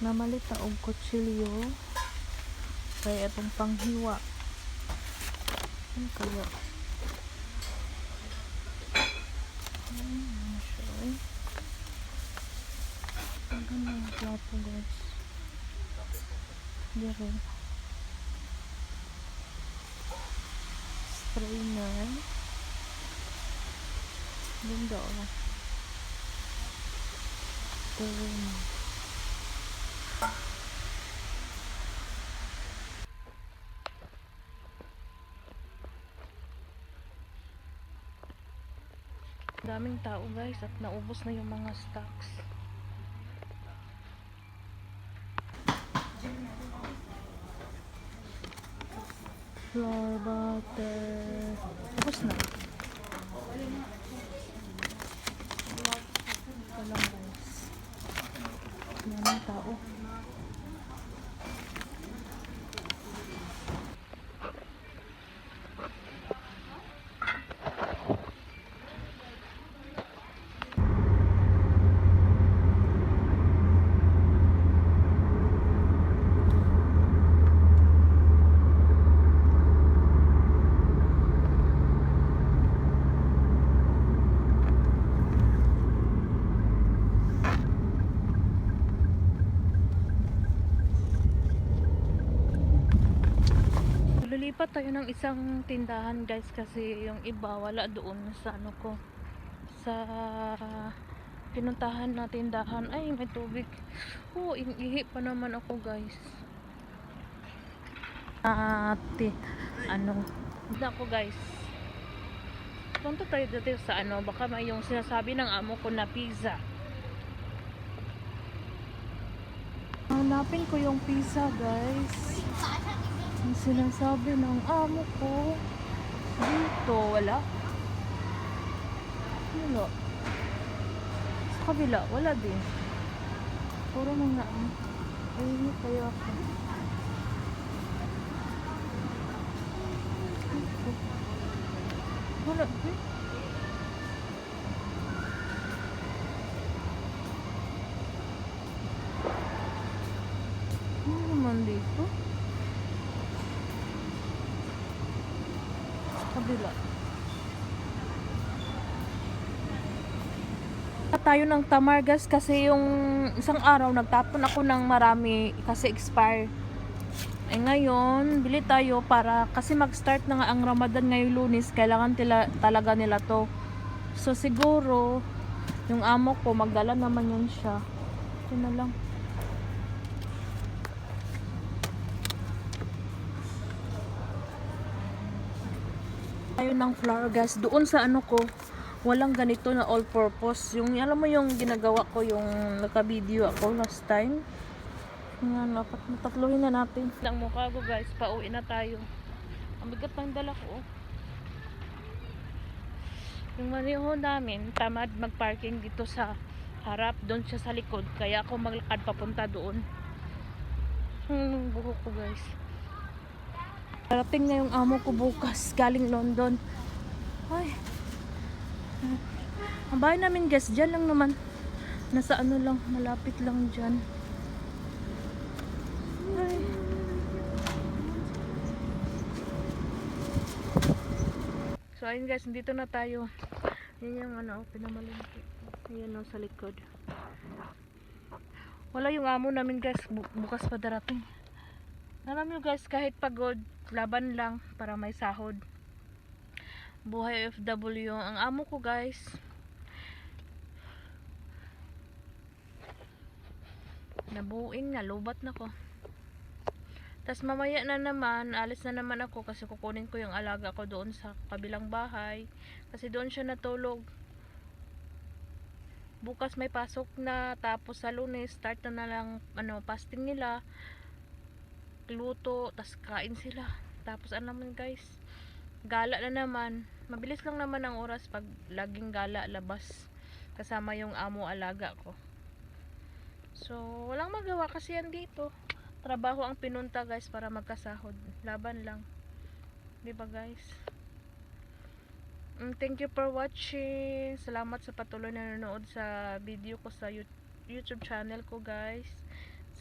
Namalit na og kutsilyo kaya itong panghiwa. Ano kaya? Sorry. Ang ganda ng plato, guys. Dito. Strainer. Ganda, oh. Daming tao, guys, at naubos na yung mga stocks. Floor butter. Tapos na. Ito lang, guys. Daming tao. Lilipat tayo ng isang tindahan, guys, kasi yung iba wala doon sa ano ko, sa pinuntahan na tindahan. Ay, may tubig. Oh, ihi pa naman ako, guys. Hindi ako, guys. Punta tayo dito sa ano, baka may yung sinasabi ng amo ko na pizza. Hanapin ko yung pizza, guys. Ang sinasabi ng amo ko dito, wala. Wala. Sa kabila, wala din. Puro mga ayun kaya ako. Wala din. Ano naman dito? Kabila. Tayo ng Tamargas kasi yung isang araw nagtapon ako ng marami kasi expire. Eh ngayon, bili tayo para kasi mag-start na nga ang Ramadan ngayong Lunes, kailangan talaga nila to. So siguro yung amo ko magdala naman yun siya. Ito na lang. Tayo ng flour, guys. Doon sa ano ko, walang ganito na all purpose. Yung alam mo yung ginagawa ko, yung naka-video ako last time. Yan, dapat matatluhin na natin. Ang mukha ko, guys, pauwi na tayo. Ang bigat ng dala ko, oh. Yung maniho namin, tamad mag-parking dito sa harap, doon siya sa likod. Kaya ako maglakad papunta doon. Buhok ko, guys. Parating na yung amo ko bukas, galing London. Ay. Ang bahay namin, guys, dyan lang naman. Nasa ano lang, malapit lang dyan. Ay. So ayun, guys, dito na tayo. Yan yung ano, pinamalinti. Yan o, sa likod. Wala yung amo namin, guys, bukas pa darating. Alam nyo, guys, kahit pagod, laban lang para may sahod. Buhay OFW. Ang amo ko, guys, nabuing na, lubat na ko. Tas mamaya na naman, alis na naman ako kasi kukunin ko yung alaga ko doon sa kabilang bahay. Kasi doon siya natulog. Bukas may pasok na, tapos sa Lunes, start na lang, ano, fasting nila. Luto, tas kain sila. Tapos ano naman, guys, gala na naman. Mabilis lang naman ang oras pag laging gala, labas. Kasama yung amo alaga ko. So, walang magawa kasi yan dito. Trabaho ang pinunta, guys, para magkasahod. Laban lang. Diba, guys? Thank you for watching. Salamat sa patuloy na nanonood sa video ko sa YouTube channel ko, guys.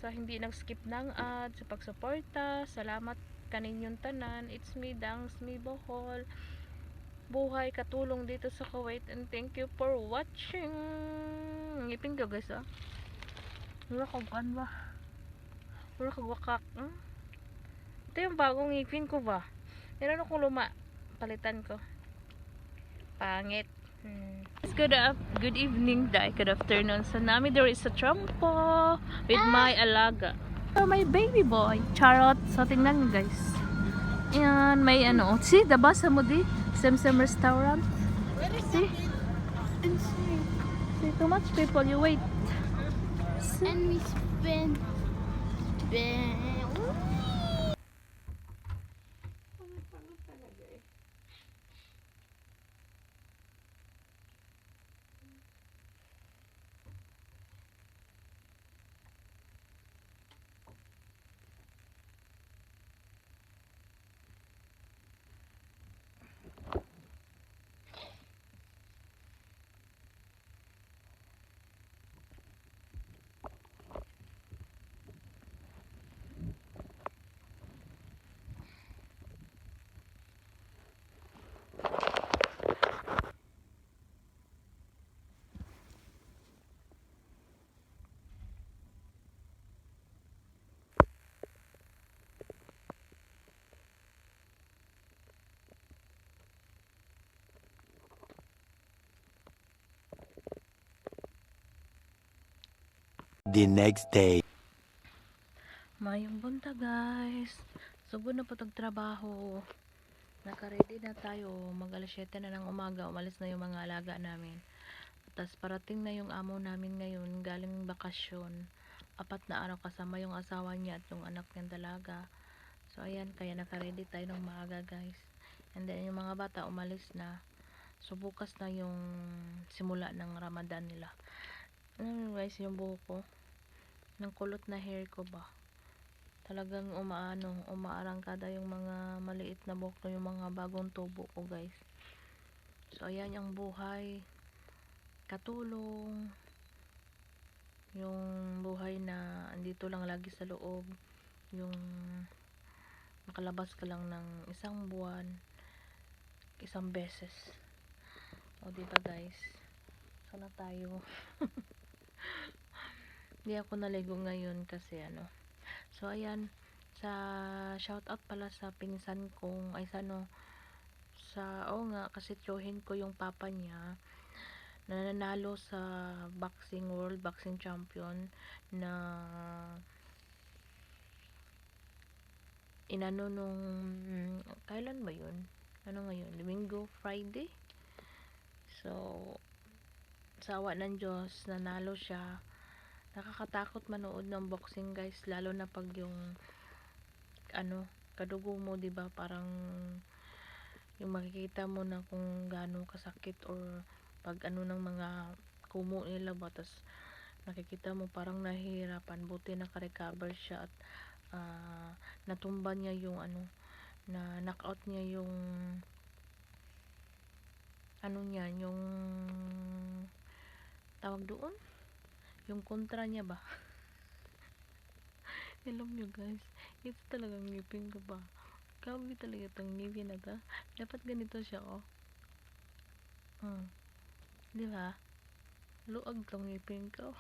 sa hindi nag-skip ng ad, sa pagsuporta. Salamat kaninyong tanan. It's me, Dangs Me Bohol. Buhay katulong dito sa Kuwait, and thank you for watching. Ngipin ko guys wala kong ba? Wala kong wakak. Ito yung bagong ngipin ko ba? Meron akong luma. Palitan ko. Pangit. Good evening, day. Good afternoon. Sa nami there is a trampo with my alaga. So, my baby boy. Charot. So, tingnan nyo guys. Yan, may ano. See, dabasa mo di. Sem restaurant. See? See, too much people. You wait. See? And we spin. The next day. Mayong bunta guys. Sugod na po trabaho. Naka-ready na tayo. Mag-alas 7 na ng umaga. Umalis na yung mga alaga namin. Tapos parating na yung amo namin ngayon. Galing bakasyon. 4 na araw kasama yung asawa niya at yung anak niyang dalaga. So ayan, kaya naka-ready tayo ng maaga guys. And then yung mga bata umalis na. So bukas na yung simula ng Ramadan nila. Ano guys, yung buhok ko. Ng kulot na hair ko ba? Talagang umaarangkada yung mga maliit na buhok na yung mga bagong tubo ko guys. So ayan yung buhay. Katulong. Yung buhay na andito lang lagi sa loob. Yung makalabas ka lang ng isang buwan. Isang beses. O diba guys? Sana tayo. Hindi ako naligo ngayon kasi ano. So ayan, sa shout out pala sa pinsan kong nga kasi tsuhin ko yung papa niya na nanalo sa World Boxing Champion na inano nung kailan ba yun? Ano ngayon? Domingo, Friday? So sawa ng Diyos, nanalo siya. Nakakatakot manood ng boxing guys, lalo na pag yung kadugo mo, 'di ba? Parang yung makikita mo na kung gaano kasakit or pag ng mga kumo nila ba, tas nakikita mo parang nahihirapan. Buti naka-recover siya at natumba niya yung na knockout niya yung yung tawag doon, yung kontra niya ba. Alam nyo guys, ito talagang ngipin ko ba. Grabe talaga itong ngipin na to. Dapat ganito siya di ba? Luag tong ngipin ko.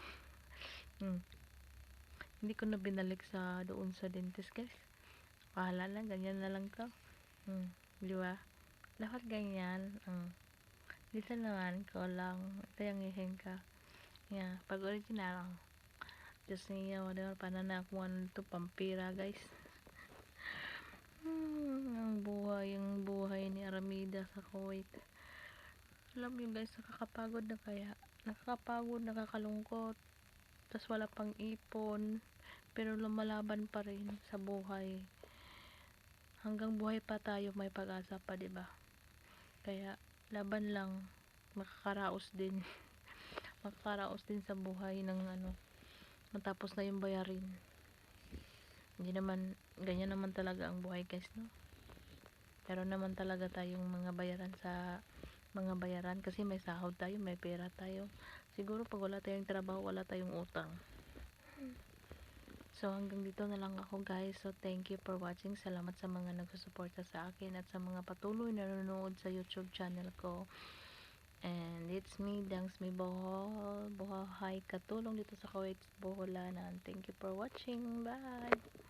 Hindi ko na binalik sa doon sa dentist guys. Pahala na, ganyan na lang to. Di ba? Dapat ganyan. Dito naman ko lang. Ito yung ngipin ko. Yeah, pag original lang. Diyos niya, wala pa na nakuha nito pampira guys. Ang buhay ni Aramida sa Kuwait. Alam mo guys, nakakapagod na kaya. Nakakapagod, nakakalungkot. Tas wala pang ipon. Pero lumalaban pa rin sa buhay. Hanggang buhay pa tayo, may pag-asa pa, diba? Kaya, laban lang. Makakaraos din. Makakaraos din sa buhay ng matapos na yung bayarin. Hindi naman, ganyan naman talaga ang buhay guys, no? Pero naman talaga tayong mga bayaran kasi may sahod tayo, may pera tayo. Siguro pag wala tayong trabaho, wala tayong utang. So hanggang dito na lang ako guys. So thank you for watching. Salamat sa mga nagsusuporta sa akin at sa mga patuloy na nanonood sa YouTube channel ko. And it's me, Dangs Mi Bohol. Buhay katulong dito sa Kuwait, Boholanan. Thank you for watching. Bye!